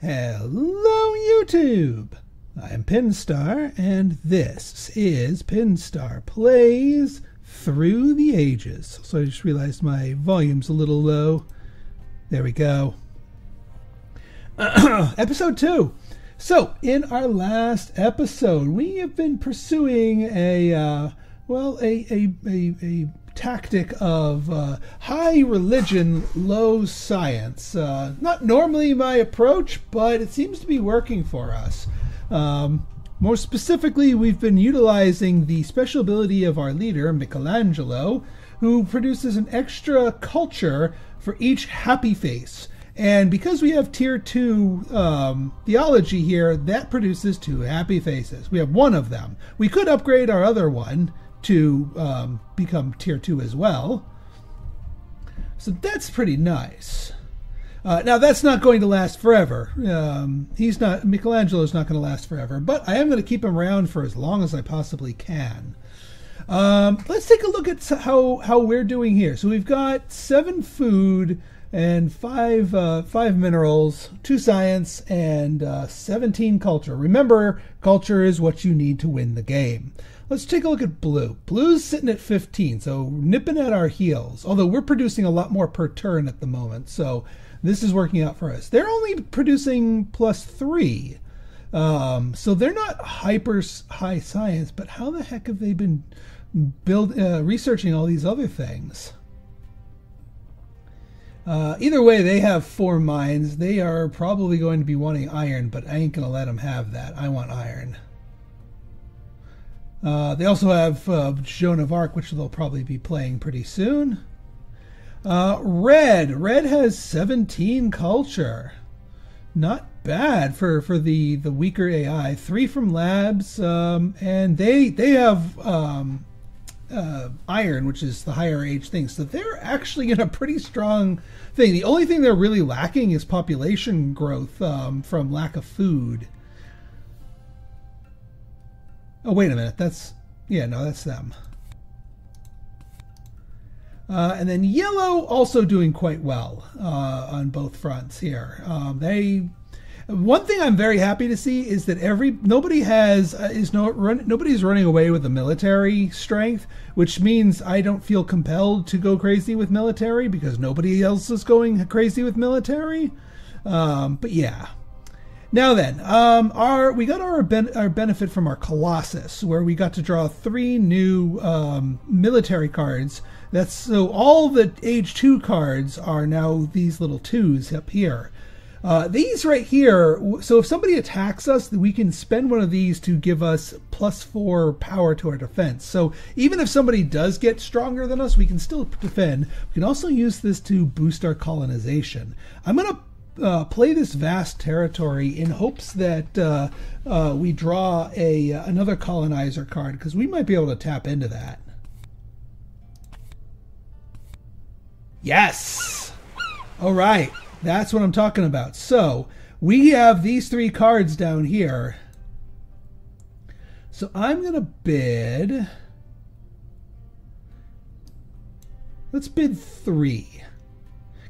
Hello YouTube! I'm Pinstar, and this is Pinstar Plays Through the Ages. So I just realized my volume's a little low. There we go. Episode 2. So, in our last episode, we have been pursuing a tactic of high religion, low science. Not normally my approach, but it seems to be working for us. More specifically, we've been utilizing the special ability of our leader, Michelangelo, who produces an extra culture for each happy face. And because we have tier 2 theology here, that produces 2 happy faces. We have one of them. We could upgrade our other one to become tier 2 as well. So that's pretty nice. Now that's not going to last forever. Michelangelo's not going to last forever, but I am going to keep him around for as long as I possibly can. Let's take a look at how we're doing here. So we've got 7 food and 5 minerals, 2 science, and 17 culture. Remember, culture is what you need to win the game. Let's take a look at blue. Blue's sitting at 15, so nipping at our heels. Although we're producing a lot more per turn at the moment, so this is working out for us. They're only producing +3, so they're not hyper high science. But how the heck have they been researching all these other things? Either way, they have 4 mines. They are probably going to be wanting iron, but I ain't gonna let them have that. I want iron. They also have Joan of Arc, which they'll probably be playing pretty soon. Red has 17 culture. Not bad for the weaker AI. 3 from labs, and they have iron, which is the higher age thing. So they're actually in a pretty strong thing. The only thing they're really lacking is population growth from lack of food. Oh, wait a minute. That's them. And then yellow also doing quite well on both fronts here. One thing I'm very happy to see is that nobody's running away with the military strength, which means I don't feel compelled to go crazy with military because nobody else is going crazy with military. But yeah. Now then, we got our benefit from our Colossus, where we got to draw 3 new military cards. So all the age 2 cards are now these little 2s up here. These right here, so if somebody attacks us, we can spend one of these to give us +4 power to our defense. So even if somebody does get stronger than us, we can still defend. We can also use this to boost our colonization. I'm going to play this vast territory in hopes that we draw another colonizer card, because we might be able to tap into that. Yes! All right. That's what I'm talking about. So we have these 3 cards down here. So I'm going to bid. Let's bid 3.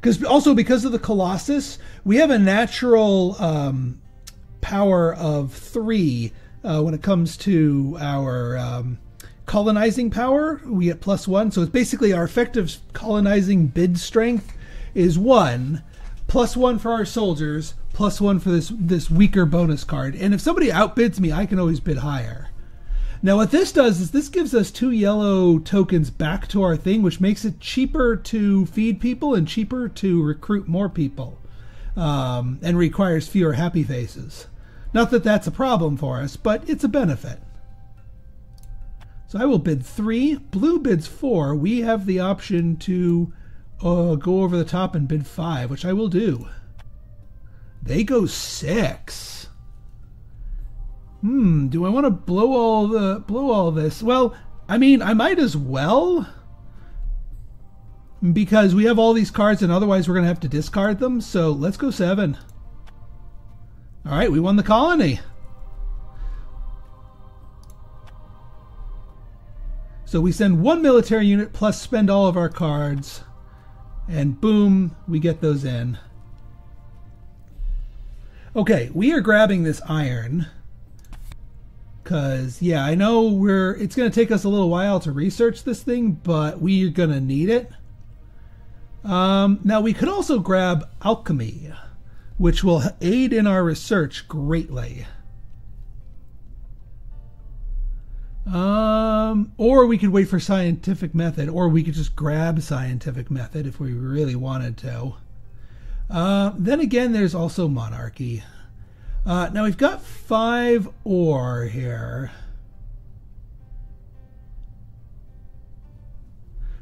Because of the Colossus, we have a natural power of 3 when it comes to our colonizing power. We get +1. So it's basically our effective colonizing bid strength is 1. +1 for our soldiers, +1 for this weaker bonus card. And if somebody outbids me, I can always bid higher. Now what this does is this gives us 2 yellow tokens back to our thing, which makes it cheaper to feed people and cheaper to recruit more people, and requires fewer happy faces. Not that that's a problem for us, but it's a benefit. So I will bid 3. Blue bids 4. We have the option to go over the top and bid 5, which I will do. They go 6. Do I want to blow all this? Well, I mean, I might as well, because we have all these cards and otherwise we're going to have to discard them. So let's go 7. All right, we won the colony. So we send 1 military unit plus spend all of our cards, and boom, we get those in. Okay, we are grabbing this iron. Because, yeah, I know it's going to take us a little while to research this thing, but we're going to need it. Now, we could also grab alchemy, which will aid in our research greatly. Or we could wait for scientific method, or we could just grab scientific method if we really wanted to. Then again, there's also monarchy. Now we've got 5 ore here.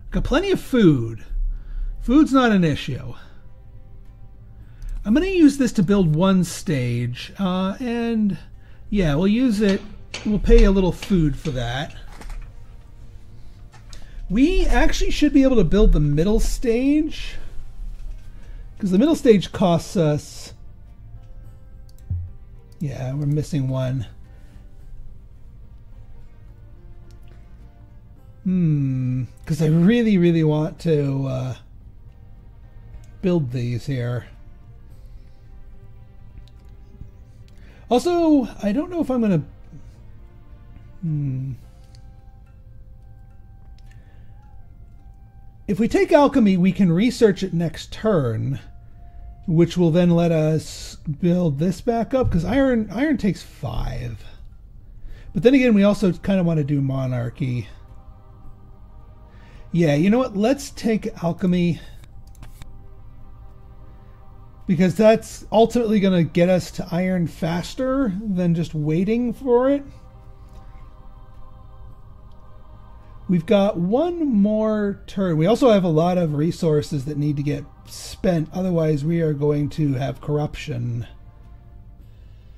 Got plenty of food. Food's not an issue. I'm going to use this to build 1 stage. And yeah, we'll use it. We'll pay a little food for that. We actually should be able to build the middle stage. Because the middle stage costs us... Yeah, we're missing 1. Because I really, really want to build these here. Also, I don't know if I'm going to... If we take alchemy, we can research it next turn, which will then let us build this back up, because iron takes 5. But then again, we also kind of want to do monarchy. Yeah, you know what? Let's take alchemy, because that's ultimately going to get us to iron faster than just waiting for it. We've got 1 more turn. We also have a lot of resources that need to get spent. Otherwise, we are going to have corruption.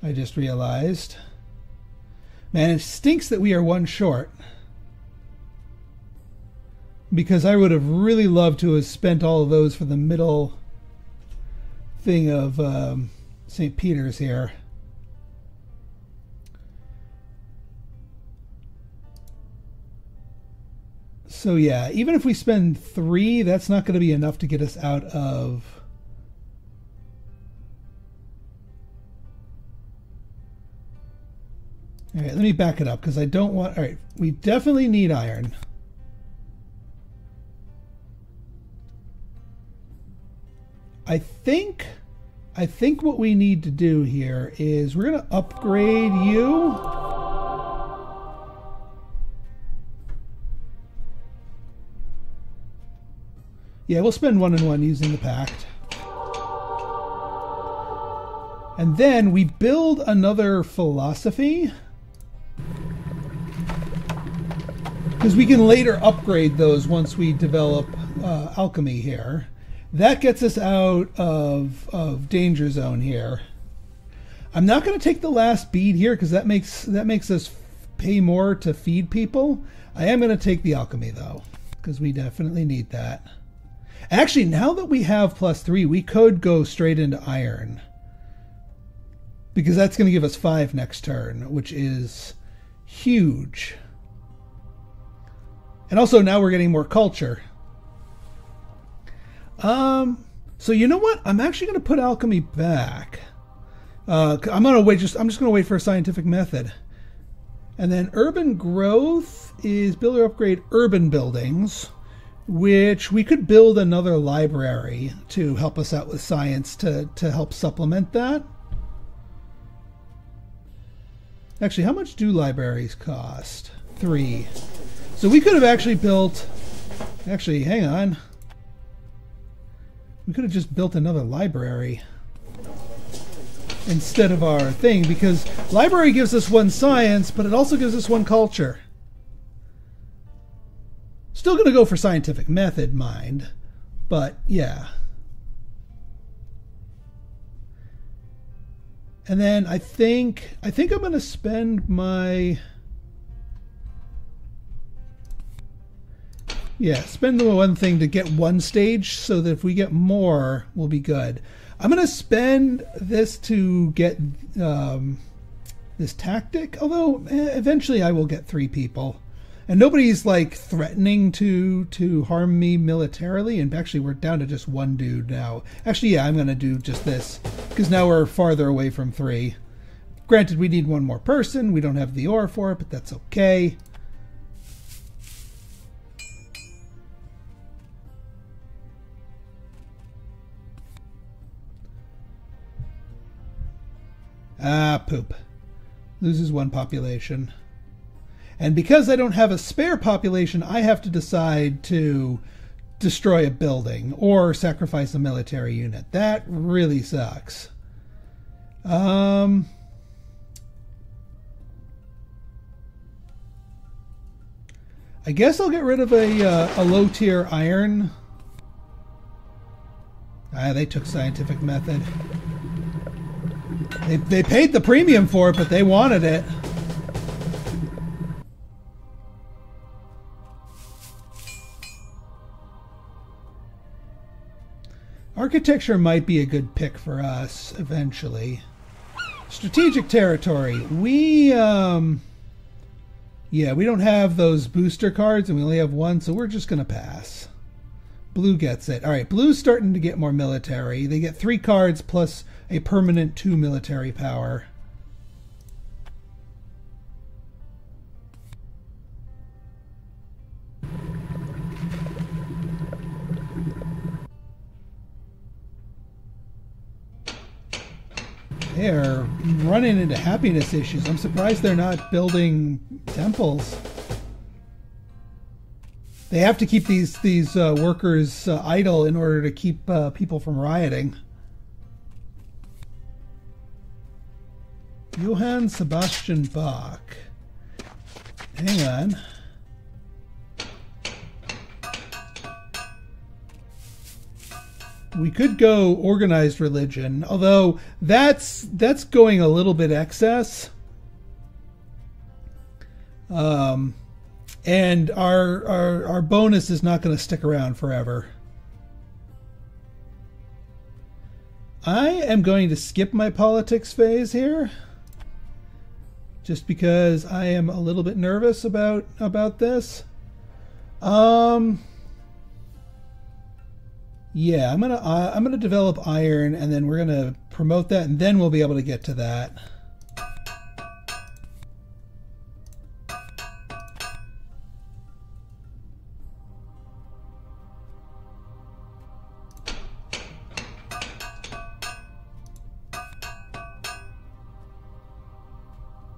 I just realized. Man, it stinks that we are 1 short. Because I would have really loved to have spent all of those for the middle thing of St. Peter's here. So yeah, even if we spend 3, that's not going to be enough to get us out of... Alright, let me back it up, because I don't want... Alright, we definitely need iron. I think what we need to do here is we're going to upgrade you. Yeah, we'll spend 1 and 1 using the pact. And then we build another philosophy. Because we can later upgrade those once we develop alchemy here. That gets us out of danger zone here. I'm not going to take the last bead here because that makes us pay more to feed people. I am going to take the alchemy though, because we definitely need that. Actually, now that we have +3, we could go straight into iron. Because that's going to give us 5 next turn, which is huge. And also now we're getting more culture. So you know what? I'm actually going to put alchemy back. I'm just going to wait for a scientific method. And then urban growth is build or upgrade urban buildings, which we could build another library to help us out with science to help supplement that. Actually, how much do libraries cost? 3. So we could have actually built... Actually, hang on. We could have just built another library instead of our thing, because library gives us 1 science, but it also gives us 1 culture. Still going to go for scientific method, mind, but yeah. And then I think I'm going to spend my... Yeah, spend the 1 thing to get 1 stage so that if we get more, we'll be good. I'm going to spend this to get this tactic, although eventually I will get 3 people. And nobody's like threatening to harm me militarily, and actually we're down to just 1 dude now. Actually, yeah, I'm going to do just this. because now we're farther away from 3. Granted, we need one more person. We don't have the ore for it, but that's okay. Ah, poop. Loses 1 population. And because I don't have a spare population, I have to decide to destroy a building or sacrifice a military unit. That really sucks. I guess I'll get rid of a low-tier iron. Ah, they took scientific method. They paid the premium for it, but they wanted it. Architecture might be a good pick for us eventually. Strategic territory. Yeah, we don't have those booster cards, and we only have 1, so we're just going to pass. Blue gets it. All right, blue's starting to get more military. They get 3 cards plus a permanent 2 military power. They're running into happiness issues. I'm surprised they're not building temples. They have to keep these workers idle in order to keep people from rioting. Johann Sebastian Bach. Hang on. We could go organized religion, although that's going a little bit excess. And our bonus is not going to stick around forever. I am going to skip my politics phase here, just because I am a little bit nervous about this. Yeah, I'm gonna develop iron, and then we're gonna promote that, and then we'll be able to get to that.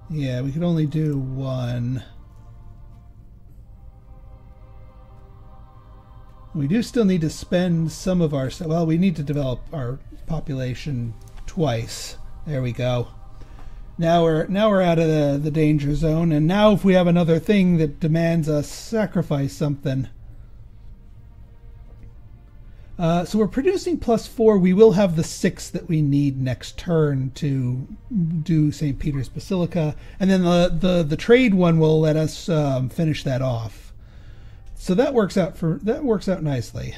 Yeah, we could only do 1. We do still need to spend some of our... Well, we need to develop our population twice. There we go. Now we're out of the danger zone, and now if we have another thing that demands us sacrifice something. So we're producing +4. We will have the 6 that we need next turn to do St. Peter's Basilica, and then the trade one will let us finish that off. So that works out nicely.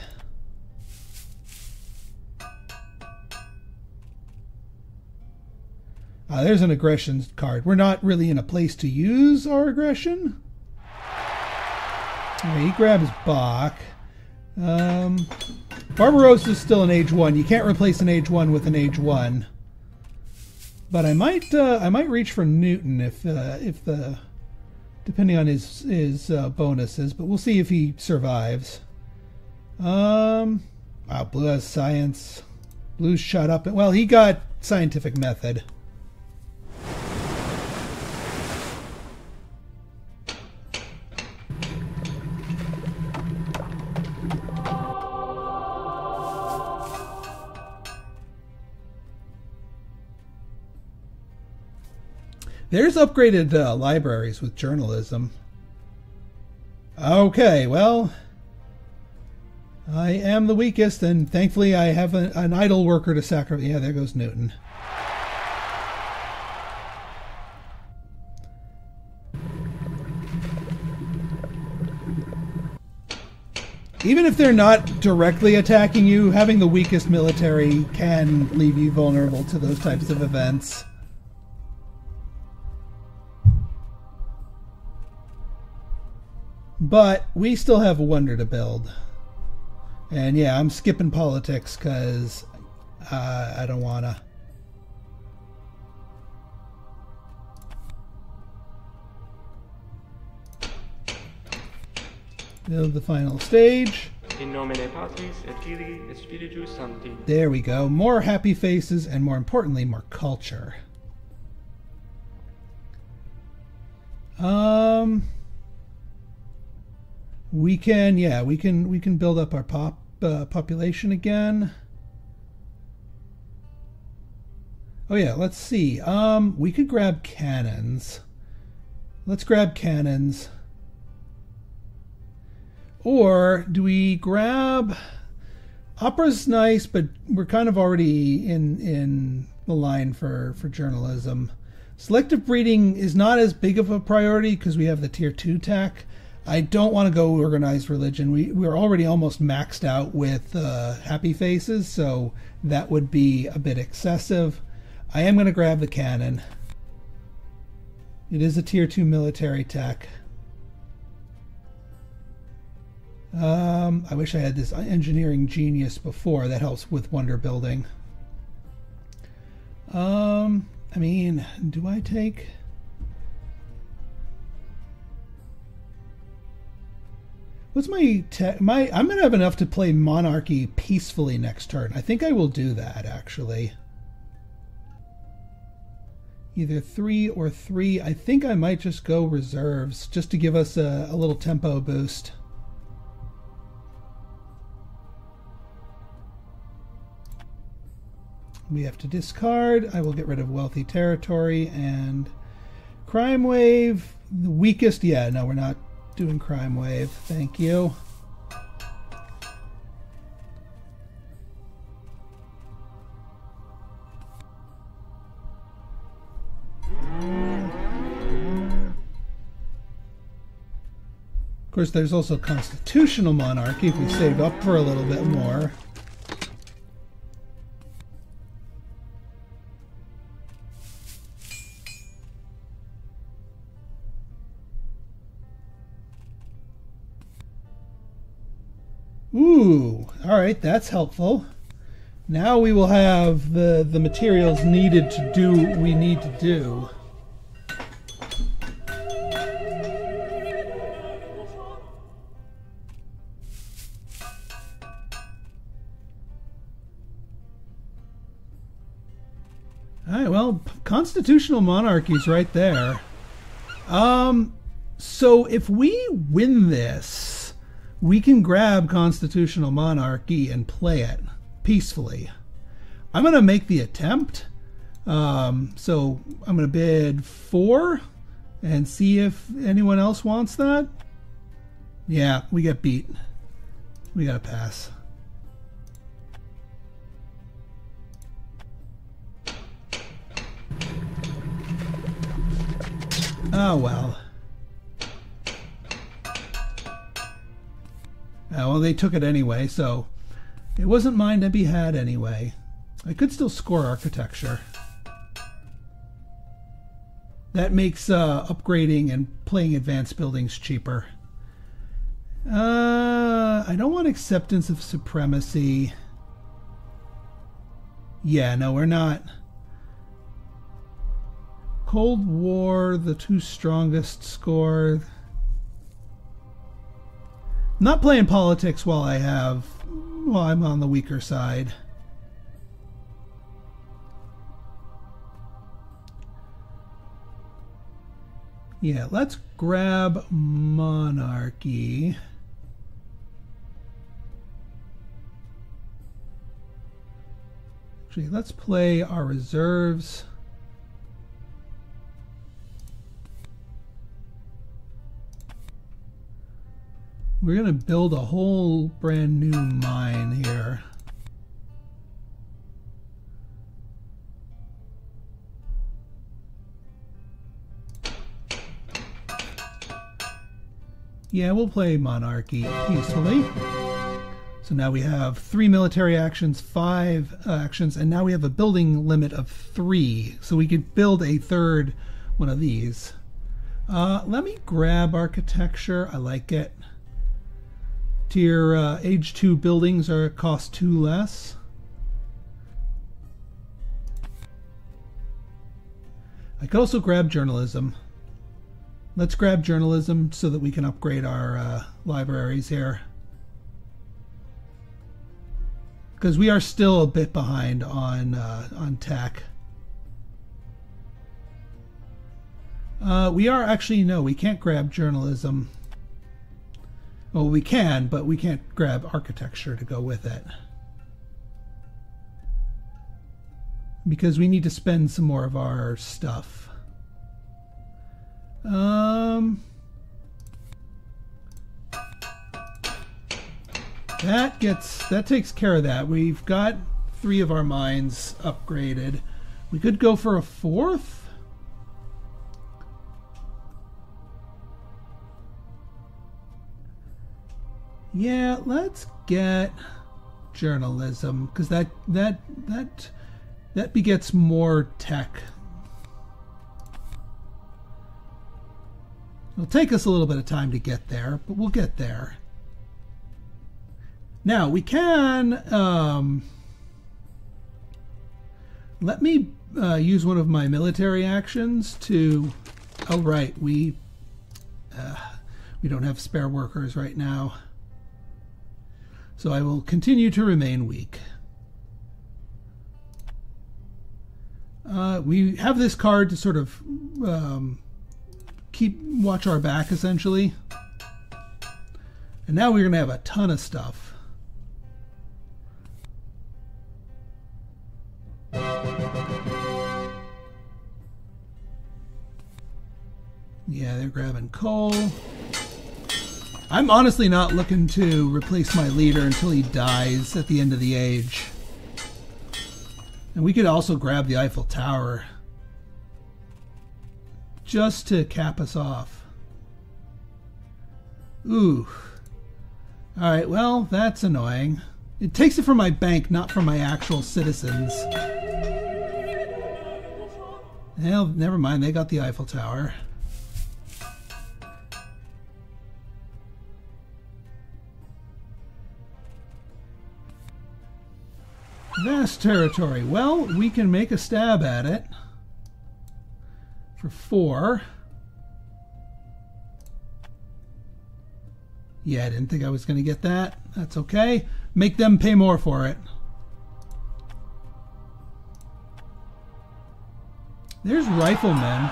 There's an aggression card. We're not really in a place to use our aggression. Okay, he grabs Bach. Barbarossa is still an age 1. You can't replace an age 1 with an age 1. But I might reach for Newton if the depending on his bonuses, but we'll see if he survives. Wow, blue has science. Blue's shut up. Well, he got scientific method. There's upgraded libraries with journalism. Okay, well, I am the weakest, and thankfully I have an idle worker to sacrifice. Yeah, there goes Newton. Even if they're not directly attacking you, having the weakest military can leave you vulnerable to those types of events. But we still have a wonder to build. And yeah, I'm skipping politics because I don't want to. Build the final stage. In nomine Patris et Filii et Spiritus Sancti. There we go. More happy faces and more importantly, more culture. We can build up our population again. Oh yeah, let's see. We could grab cannons. Let's grab cannons. Or do we grab... Opera's nice, but we're kind of already in the line for journalism. Selective breeding is not as big of a priority because we have the tier 2 tech. I don't want to go organized religion. We're already almost maxed out with happy faces, so that would be a bit excessive. I am going to grab the cannon. It is a tier 2 military tech. I wish I had this engineering genius before. That helps with wonder building. I mean, do I take... What's my I'm going to have enough to play monarchy peacefully next turn. I think I will do that, actually. Either 3 or 3. I think I might just go reserves just to give us a little tempo boost. We have to discard. I will get rid of wealthy territory and crime wave. The weakest, yeah, no, we're not doing crime wave. Thank you. Of course, there's also constitutional monarchy if we save up for a little bit more. Ooh, all right, that's helpful. Now we will have the materials needed to do what we need to do. All right, well, constitutional monarchy's right there. So if we win this, we can grab constitutional monarchy and play it peacefully. I'm going to make the attempt. So I'm going to bid 4 and see if anyone else wants that. Yeah, we get beat. We got to pass. Oh, well. Well, they took it anyway, so it wasn't mine to be had anyway. I could still score architecture. That makes upgrading and playing advanced buildings cheaper. I don't want acceptance of supremacy. Yeah, no, we're not. Cold War, the 2 strongest score. Not playing politics while I'm on the weaker side. Yeah, let's grab monarchy. Actually, let's play our reserves. We're going to build a whole brand new mine here. Yeah, we'll play monarchy peacefully. So now we have 3 military actions, 5 actions, and now we have a building limit of 3. So we could build a third one of these. Let me grab architecture. I like it. Tier age 2 buildings are cost 2 less. I could also grab journalism. let's grab journalism so that we can upgrade our libraries here. Because we are still a bit behind on tech. We are actually, no, we can't grab journalism. Well, we can, but we can't grab architecture to go with it. Because we need to spend some more of our stuff. That takes care of that. We've got 3 of our mines upgraded. We could go for a 4th. Yeah, let's get journalism, because that begets more tech. It'll take us a little bit of time to get there, but we'll get there. Now, we can... let me use one of my military actions to... Oh, right, we don't have spare workers right now. So I will continue to remain weak. We have this card to sort of watch our back, essentially. And now we're going to have a ton of stuff. Yeah, they're grabbing coal. I'm honestly not looking to replace my leader until he dies at the end of the age. And we could also grab the Eiffel Tower just to cap us off. Ooh. Alright, well, that's annoying. It takes it from my bank, not from my actual citizens. Well, never mind, they got the Eiffel Tower. Vast territory. Well, we can make a stab at it. For 4. Yeah, I didn't think I was going to get that. That's okay. Make them pay more for it. There's riflemen.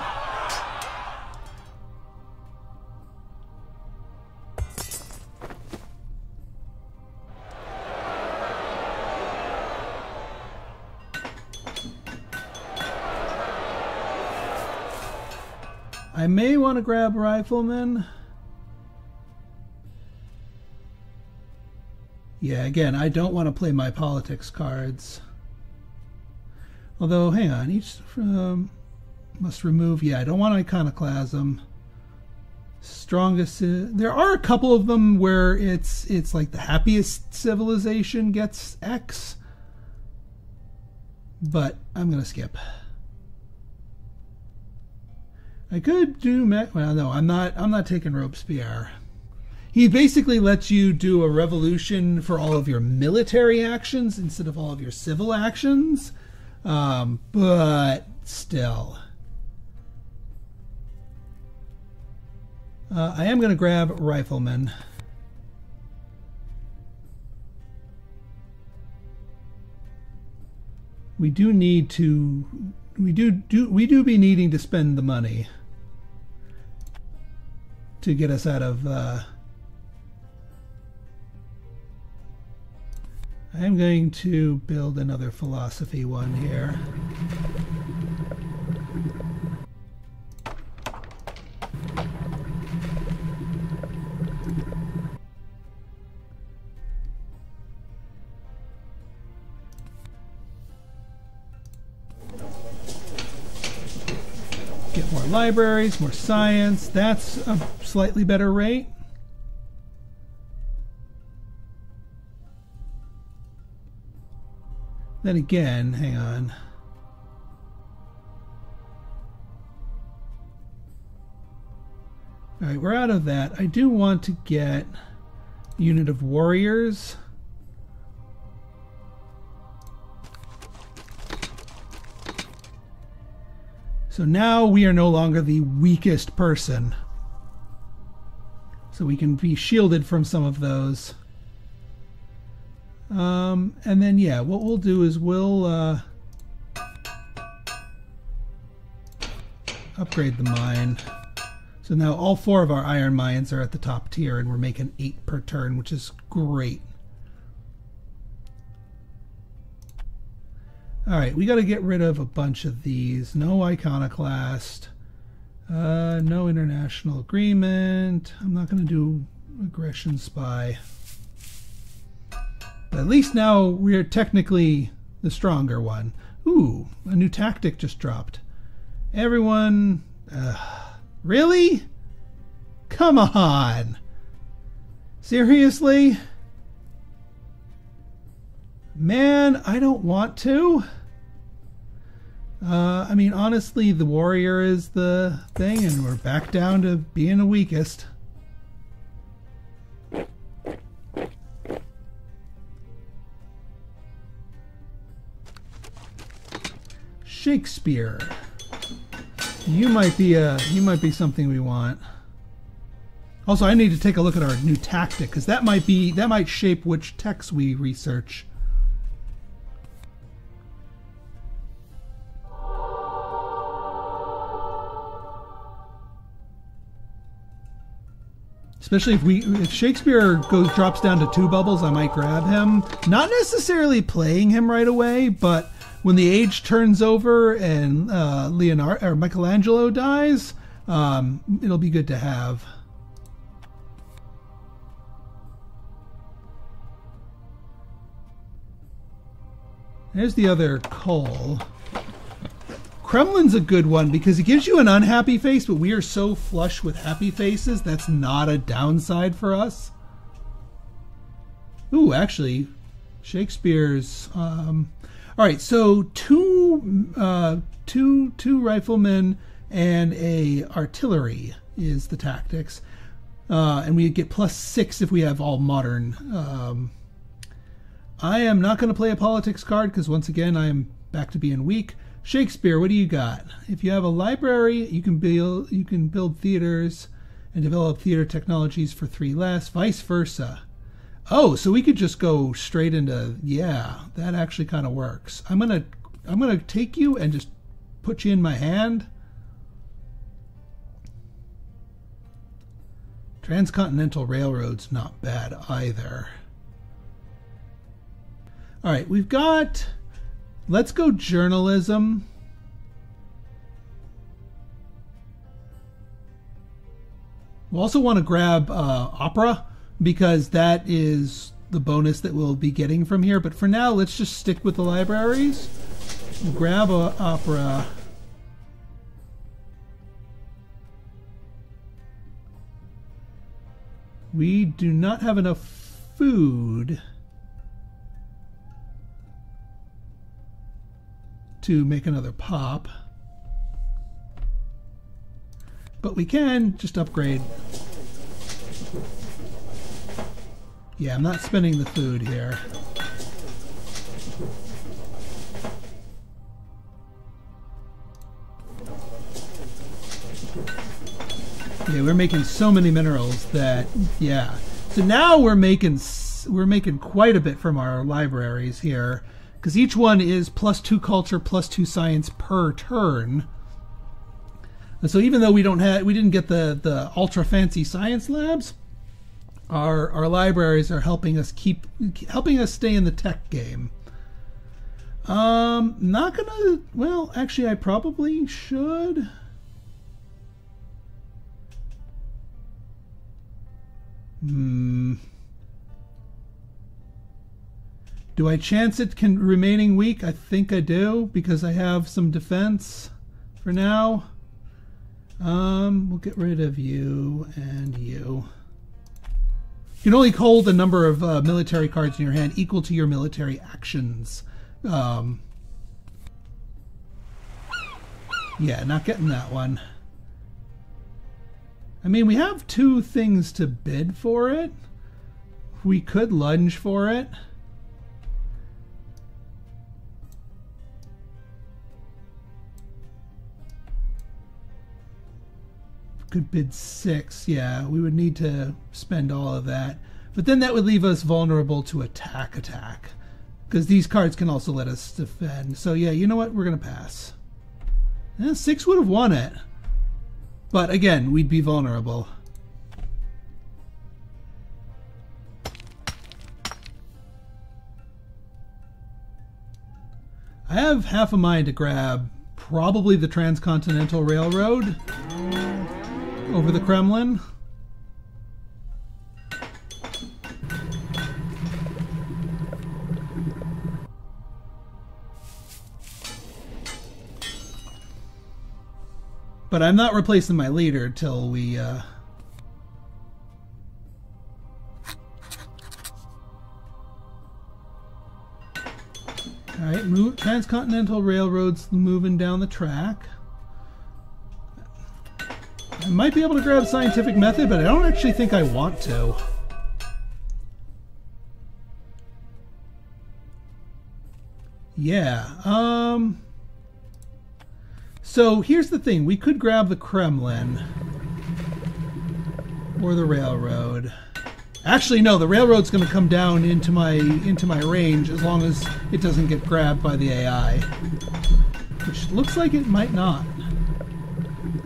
I may want to grab riflemen. Yeah, again, I don't want to play my politics cards. Although, hang on, each must remove. Yeah, I don't want iconoclasm. Strongest. There are a couple of them where it's like the happiest civilization gets X, but I'm gonna skip. I could do well. No, I'm not taking Robespierre. He basically lets you do a revolution for all of your military actions instead of all of your civil actions. But still, I am going to grab riflemen. We do need to. We do be needing to spend the money to get us out of. I'm going to build another philosophy one here. Get more libraries, more science. That's a slightly better rate. Then again, hang on. All right, we're out of that. I do want to get a unit of warriors. So now we are no longer the weakest person. So we can be shielded from some of those. And then, yeah, what we'll do is we'll upgrade the mine. So now all 4 of our iron mines are at the top tier, and we're making 8 per turn, which is great. All right, we got to get rid of a bunch of these. No iconoclast. No international agreement. I'm not going to do aggression spy. But at least now we're technically the stronger one. Ooh, a new tactic just dropped. Everyone... really? Come on! Seriously? Man, I don't want to. I mean, honestly, the warrior is the thing, and we're back down to being the weakest. Shakespeare. You might be something we want. Also, I need to take a look at our new tactic, because that might shape which texts we research. Especially if Shakespeare drops down to 2 bubbles, I might grab him. Not necessarily playing him right away, but when the age turns over and Leonardo or Michelangelo dies, it'll be good to have. There's the other coal. Kremlin's a good one because it gives you an unhappy face, but we are so flush with happy faces, that's not a downside for us. Ooh, actually, Shakespeare's... all right, so two riflemen and a artillery is the tactics. And we get +6 if we have all modern. I am not going to play a politics card because once again I am back to being weak. Shakespeare, what do you got? If you have a library, you can build theaters and develop theater technologies for 3 less, vice versa. Oh, so we could just go straight into, yeah, that actually kind of works. I'm gonna take you and just put you in my hand. Transcontinental Railroad's not bad either. All right, we've got, let's go journalism. We'll also want to grab opera, because that is the bonus that we'll be getting from here. But for now, let's just stick with the libraries. We'll grab opera. We do not have enough food to make another pop. But we can just upgrade. Yeah, I'm not spending the food here. Yeah, we're making so many minerals that, yeah. So now we're making quite a bit from our libraries here, because each one is +2 culture, +2 science per turn. And so even though we didn't get the ultra fancy science labs, our libraries are helping us stay in the tech game. Not gonna, well, actually I probably should. Do I chance it remaining weak? I think I do, because I have some defense for now. We'll get rid of you and you. You can only hold the number of military cards in your hand equal to your military actions. Yeah, not getting that one. I mean, we have 2 things to bid for it. We could lunge for it. could bid 6. Yeah, we would need to spend all of that. But then that would leave us vulnerable to attack. Because these cards can also let us defend. So yeah, you know what? We're going to pass. 6 would have won it. But again, we'd be vulnerable. I have half a mind to grab probably the Transcontinental Railroad over the Kremlin. But I'm not replacing my leader till we... All right, Transcontinental Railroad's moving down the track. I might be able to grab Scientific Method, but I don't actually think I want to. Yeah, so here's the thing. We could grab the Kremlin or the railroad. Actually, no, the railroad's going to come down into my range as long as it doesn't get grabbed by the AI, which looks like it might not.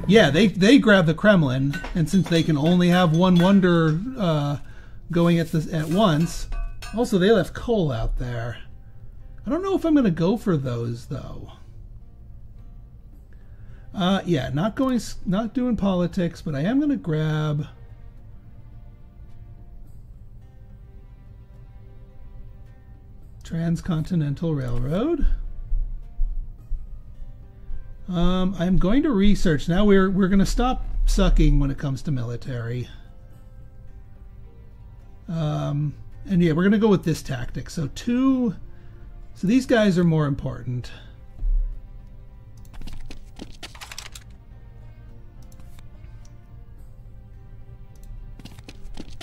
Yeah, they grab the Kremlin, and since they can only have one wonder going at once, also they left coal out there. I don't know if I'm going to go for those though. Yeah, not doing politics, but I am going to grab Transcontinental Railroad. I'm going to research. Now we're going to stop sucking when it comes to military. And yeah, we're going to go with this tactic. So these guys are more important.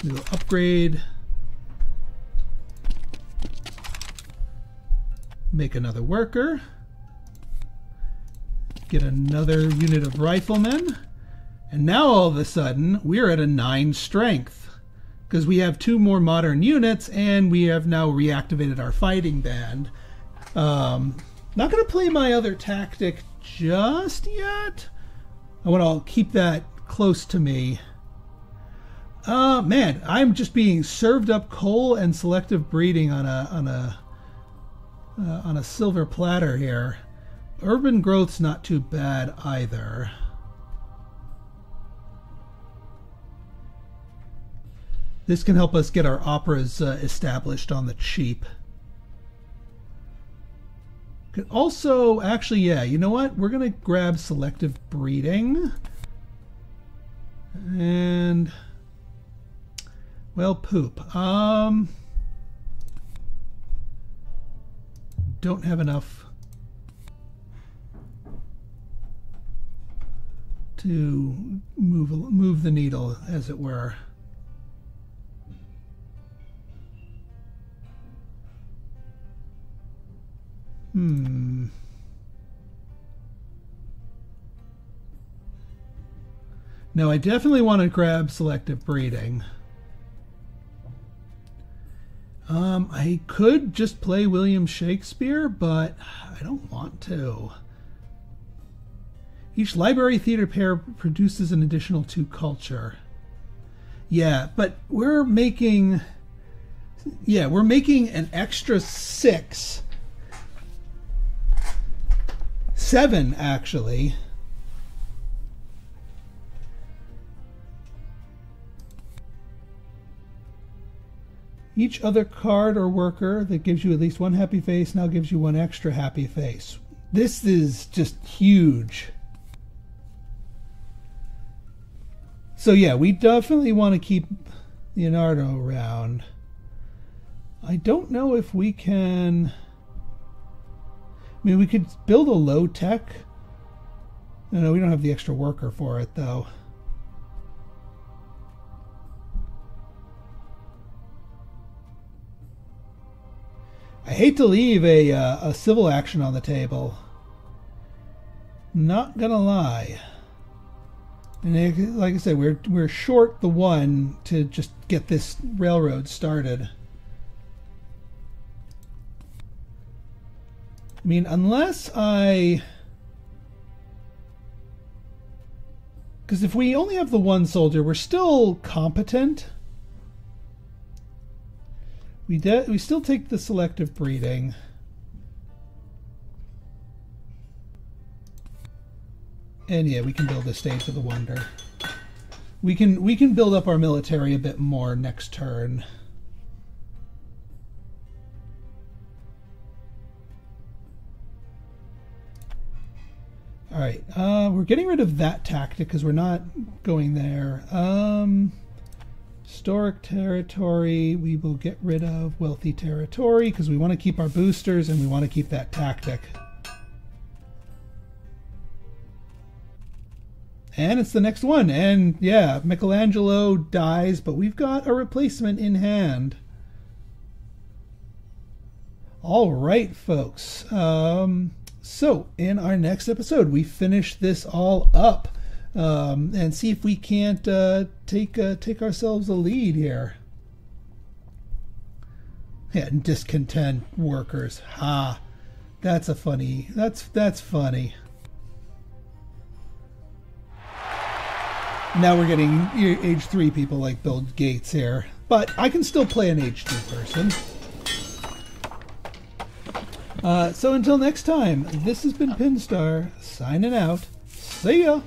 We'll upgrade. Make another worker. Get another unit of riflemen. And now all of a sudden, we're at a 9 strength. Because we have 2 more modern units, and we have now reactivated our fighting band. Not going to play my other tactic just yet. I want to keep that close to me. Man, I'm just being served up coal and selective breeding on a silver platter here. Urban growth's not too bad either. This can help us get our operas established on the cheap. Could also, actually, yeah, you know what? We're going to grab selective breeding. And, well, poop. Don't have enough to move the needle, as it were. No, I definitely want to grab selective breeding. I could just play William Shakespeare, but I don't want to. Each library theater pair produces an additional 2 culture. Yeah, but we're making an extra 6. 7, actually. Each other card or worker that gives you at least 1 happy face now gives you 1 extra happy face. This is just huge. So yeah, we definitely want to keep Leonardo around. I don't know if we can... I mean, we could build a low tech. No, we don't have the extra worker for it, though. I hate to leave a civil action on the table. Not gonna lie. And like I said, we're short the one to just get this railroad started. I mean, unless I... Because if we only have the one soldier, we're still competent. We still take the selective breeding. And yeah, we can build a Stage of the Wonder. We can build up our military a bit more next turn. All right, we're getting rid of that tactic because we're not going there. Historic territory, we will get rid of wealthy territory because we want to keep our boosters and we want to keep that tactic. And it's the next one. And yeah, Michelangelo dies, but we've got a replacement in hand. All right, folks. So in our next episode, we finish this all up and see if we can't take ourselves a lead here. Yeah, and discontent workers. Ha, that's a funny. That's funny. Now we're getting age 3 people like Bill Gates here. But I can still play an age 2 person. So until next time, this has been Pinstar, signing out. See ya!